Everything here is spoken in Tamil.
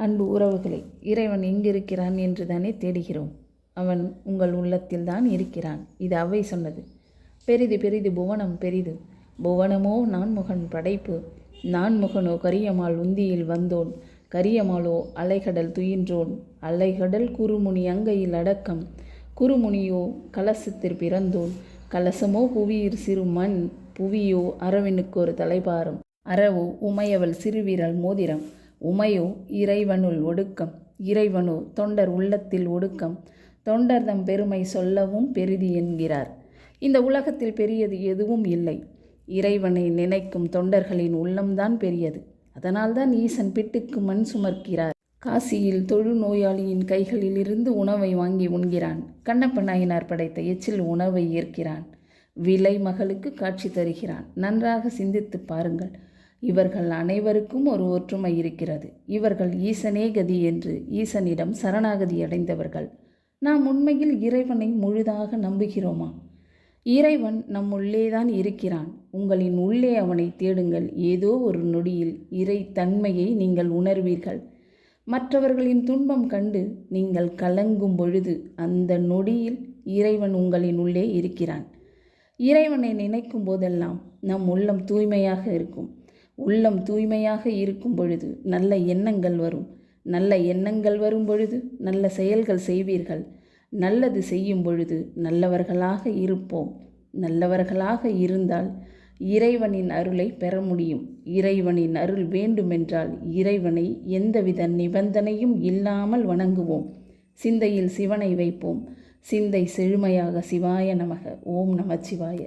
அன்பு உறவுகளை, இறைவன் எங்கிருக்கிறான் என்று தானே தேடுகிறோம். அவன் உங்கள் உள்ளத்தில் தான் இருக்கிறான். இது அவை சொன்னது. பெரிது பெரிது புவனம் பெரிது, புவனமோ நான்முகன் படைப்பு, நான்முகனோ கரியமால் உந்தியில் வந்தோன், கரியமாலோ அலைகடல் துயின்றோன், அலைகடல் குறுமுனி அங்கையில் அடக்கம், குறுமுனியோ கலசத்தில் பிறந்தோன், கலசமோ புவியிற் சிறு மண், புவியோ அரவினுக்கு ஒரு தலைபாரம், அரவோ உமையவள் சிறுவிரல் மோதிரம், உமையோ இறைவனுள் ஒடுக்கம், இறைவனோ தொண்டர் உள்ளத்தில் ஒடுக்கம், தொண்டர்தம் பெருமை சொல்லவும் பெரிது என்கிறார். இந்த உலகத்தில் பெரியது எதுவும் இல்லை. இறைவனை நினைக்கும் தொண்டர்களின் உள்ளம்தான் பெரியது. அதனால்தான் ஈசன் பிட்டுக்கு மண் சுமர்க்கிறார். காசியில் தொழுநோயாளியின் கைகளிலிருந்து உணவை வாங்கி உண்கிறான். கண்ணப்ப நாயனார் படைத்த எச்சில் உணவை ஏற்கிறான். விலை மகளுக்கு காட்சி தருகிறான். நன்றாக சிந்தித்து பாருங்கள். இவர்கள் அனைவருக்கும் ஒரு ஒற்றுமை இருக்கிறது. இவர்கள் ஈசனே கதி என்று ஈசனிடம் சரணாகதி அடைந்தவர்கள். நாம் உண்மையில் இறைவனை முழுதாக நம்புகிறோமா? இறைவன் நம் உள்ளேதான் இருக்கிறான். உங்களின் உள்ளே அவனை தேடுங்கள். ஏதோ ஒரு நொடியில் இறை தன்மையை நீங்கள் உணர்வீர்கள். மற்றவர்களின் துன்பம் கண்டு நீங்கள் கலங்கும் பொழுது அந்த நொடியில் இறைவன் உங்களின் உள்ளே இருக்கிறான். இறைவனை நினைக்கும் போதெல்லாம் நம் உள்ளம் தூய்மையாக இருக்கும். உள்ளம் தூய்மையாக இருக்கும் பொழுது நல்ல எண்ணங்கள் வரும். நல்ல எண்ணங்கள் வரும் பொழுது நல்ல செயல்கள் செய்வீர்கள். நல்லது செய்யும் பொழுது நல்லவர்களாக இருப்போம். நல்லவர்களாக இருந்தால் இறைவனின் அருளை பெற முடியும். இறைவனின் அருள் வேண்டுமென்றால் இறைவனை எந்தவித நிபந்தனையும் இல்லாமல் வணங்குவோம். சிந்தையில் சிவனை வைப்போம். சிந்தை செழுமையாக சிவாய நமக. ஓம் நமச்சிவாய.